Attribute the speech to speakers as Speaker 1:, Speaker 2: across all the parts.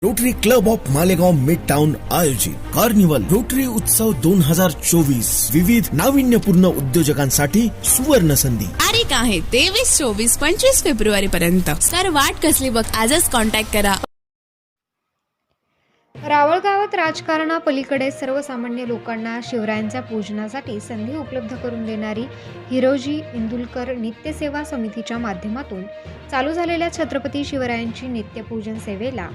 Speaker 1: Rotary club of Malegaon mid town आयोजित carnival rotary उत्सव 2024 विविध नाविन्यपूर्ण उद्योजकांसाठी सुवर्ण संधी.
Speaker 2: तारीख आहे 23, 24, 25 फेब्रुवारी पर्यंत. तर वाट कसली बघ, आजच कॉन्टॅक्ट करा.
Speaker 3: रावळगावात राजकारणापलीकडे सर्वसामान्य लोकांना शिवरायांच्या पूजनासाठी संधी उपलब्ध करून देणारी हिरोजी इंदुलकर नित्यसेवा समितीच्या माध्यमातून चालू झालेल्या छत्रपती शिवरायांची नित्यपूजन सेवेला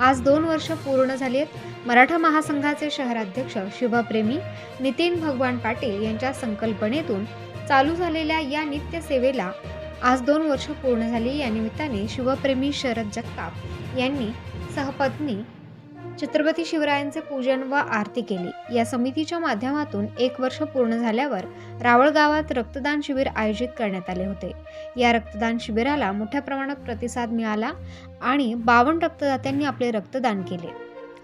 Speaker 3: आज 2 वर्ष पूर्ण झाली आहेत. मराठा महासंघाचे शहराध्यक्ष शिवप्रेमी नितीन भगवान पाटील यांच्या संकल्पनेतून चालू झालेल्या या नित्यसेवेला आज 2 वर्ष पूर्ण झाली. या निमित्ताने शिवप्रेमी शरद जगताप यांनी सहपत्नी छत्रपती शिवरायांचे पूजन व आरती केली. या समितीच्या माध्यमातून 1 वर्ष पूर्ण झाल्यावर रावळ गावात रक्तदान शिबिर आयोजित करण्यात आले होते. या रक्तदान शिबिराला मोठ्या प्रमाणात प्रतिसाद मिळाला आणि 52 रक्तदात्यांनी आपले रक्तदान केले.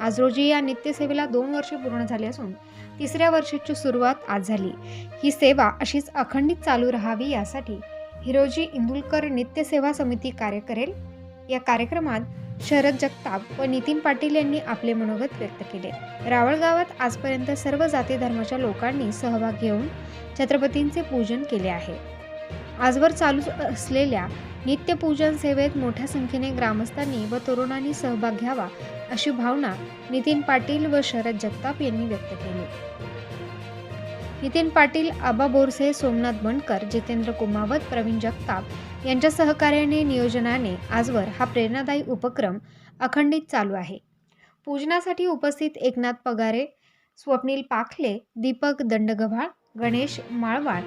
Speaker 3: आज रोजी या नित्यसेवेला 2 वर्षे पूर्ण झाली असून 3ऱ्या वर्षाची सुरुवात आज झाली. ही सेवा अशीच अखंडित चालू राहावी यासाठी हिरोजी इंदुलकर नित्यसेवा समिती कार्य करेल. या कार्यक्रमात शरद जगताप व नितीन पाटील यांनी आपले मनोगत व्यक्त केले. रावळ गावात आजपर्यंत सर्व जाती धर्माच्या लोकांनी सहभाग घेऊन छत्रपतींचे पूजन केले आहे. आजवर चालू असलेल्या नित्यपूजन सेवेत मोठ्या संख्येने ग्रामस्थांनी व तरुणांनी सहभाग घ्यावा अशी भावना नितीन पाटील व शरद जगताप यांनी व्यक्त केली. नितीन पाटील, आबा बोरसे, सोमनाथ बनकर, जितेंद्र कुमावत, प्रवीण जगताप यांच्या सहकार्याने नियोजनाने आजवर हा प्रेरणादायी उपक्रम अखंडित चालू आहे. पूजनासाठी उपस्थित एकनाथ पगारे, स्वप्नील पाखले, दीपक दंडगव्हाळ, गणेश माळवाड,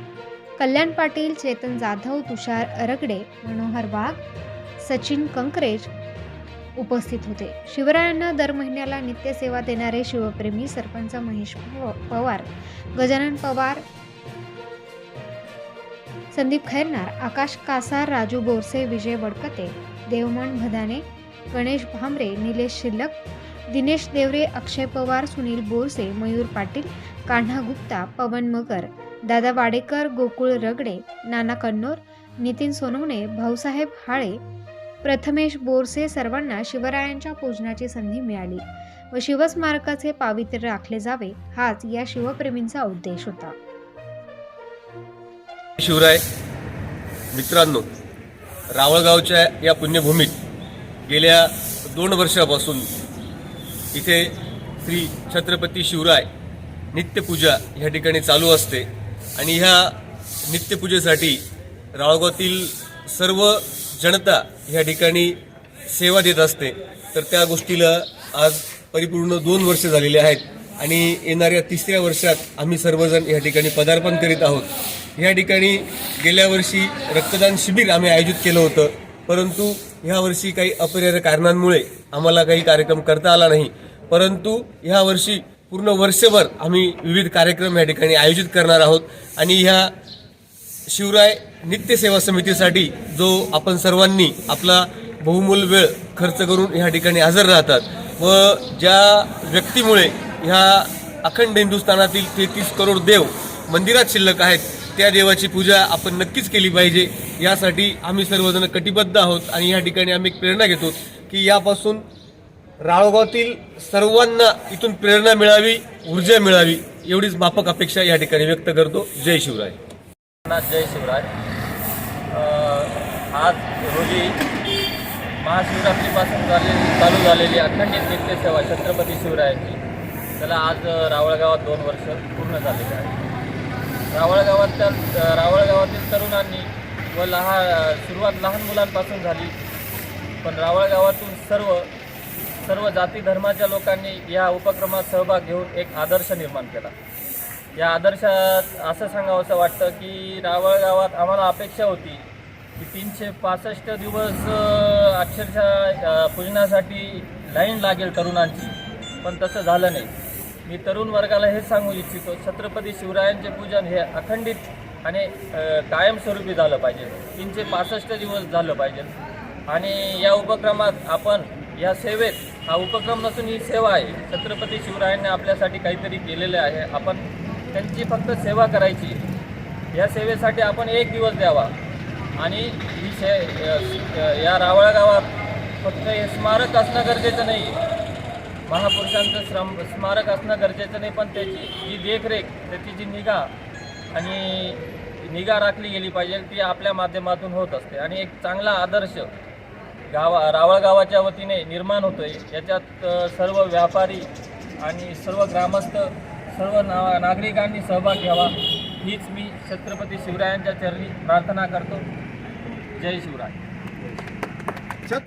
Speaker 3: कल्याण पाटील, चेतन जाधव, तुषार अरगडे, मनोहर वाघ, सचिन कंकरेज उपस्थित होते. शिवरायांना दर महिन्याला नित्यसेवा देणारे शिवप्रेमी सरपंच महेश पवार, गजानन पवार, संदीप खैरनार, आकाश कासार, राजू बोरसे, विजय वडकते, देवमन भदाने, गणेश भामरे, निलेश शिल्लक, दिनेश देवरे, अक्षय पवार, सुनील बोरसे, मयूर पाटील, कान्हा गुप्ता, पवन मगर, दादा वाडेकर, गोकुळ रगडे, नाना कन्नोर, नितीन सोनवणे, भाऊसाहेब हाळे, प्रथमेश बोरसे सर्वांना शिवरायांच्या पूजनाची संधी मिळाली व शिवस्मारकाचे पावित्र्य राखले जावे हाच या शिवप्रेमींचा उद्देश होता.
Speaker 4: शिवराय मित्रांनो, रावळगावच्या या पुण्यभूमीत गेल्या 2 वर्षापासून इथे श्री छत्रपती शिवराय नित्यपूजा ह्या ठिकाणी चालू असते आणि ह्या नित्यपूजेसाठी रावळगावातील सर्व जनता ह्या ठिकाणी सेवा देत असते. तर त्या गोष्टीला आज परिपूर्ण 2 वर्ष झालेली आहेत आणि येणाऱ्या 3ऱ्या वर्षात आम्ही सर्वजण या ठिकाणी पदार्पण करीत आहोत. या ठिकाणी गेल्या वर्षी रक्तदान शिबिर आम्ही आयोजित केलं होतं, परंतु ह्या वर्षी काही अपरिहार्य कारणांमुळे आम्हाला काही कार्यक्रम करता आला नाही. परंतु ह्या वर्षी पूर्ण वर्षभर आम्ही विविध कार्यक्रम या ठिकाणी आयोजित करणार आहोत आणि ह्या शिवराय नित्यसेवा समितीसाठी जो आपण सर्वांनी आपला बहुमूल्य वेळ खर्च करून ह्या ठिकाणी हजर राहतात व ज्या व्यक्तीमुळे ह्या अखंड हिंदुस्थानातील 33 करोड देव मंदिरात शिल्लक आहेत, त्या देवाची पूजा आपण नक्कीच केली पाहिजे. यासाठी आम्ही सर्वजण कटिबद्ध आहोत आणि या ठिकाणी आम्ही एक प्रेरणा घेतो की यापासून रावळगावातील सर्वांना इथून प्रेरणा मिळावी, ऊर्जा मिळावी, एवढीच माफक अपेक्षा या ठिकाणी व्यक्त करतो. जय शिवराय.
Speaker 5: जय शिवराय. आज रोजी महाशिवरात्रीपासून चालू झालेली अखंडित नित्यसेवा छत्रपती शिवरायांची त्याला आज रावळगावात 2 वर्ष पूर्ण झालेले आहे. रावळगावातील तरुणांनी व सुरुवात लहान मुलांपासून झाली, पण रावळगावातून सर्व जाती धर्माच्या लोकांनी या उपक्रमात सहभाग घेऊन एक आदर्श निर्माण केला. या आदर्शात असं सांगावंसं वाटतं की रावळगावात आम्हाला अपेक्षा होती की 365 दिवस अक्षरशः पूजनासाठी लाईन लागेल तरुणांची, पण तसं झालं नाही. मी तरुण वर्गाला हेच सांगू इच्छितो, छत्रपती शिवरायांचे पूजन हे अखंडित आणि कायमस्वरूपी झालं पाहिजे. 365 दिवस झालं पाहिजे आणि या उपक्रमात आपण या सेवेत, हा उपक्रम नसून ही सेवा आहे. छत्रपती शिवरायांनी आपल्यासाठी काहीतरी केलेले आहे, आपण त्यांची फक्त सेवा करायची. या सेवेसाठी आपण 1 दिवस द्यावा आणि ही या रावळगावात फक्त हे स्मारक असणं गरजेचं नाही आहे, महापुरुषांचं स्मारक असणं गरजेचं नाही, पण त्याची जी देखरेख, त्याची जी निगा राखली गेली पाहिजे, ती आपल्या माध्यमातून होत असते. आणि एक चांगला आदर्श रावळ गावाच्या वतीने निर्माण होतोय. याच्यात सर्व व्यापारी आणि सर्व ग्रामस्थ, सर्व नागरिकांनी सहभाग घ्यावा, हीच मी छत्रपती शिवरायांच्या चरणी प्रार्थना करतो. जय शिवराय.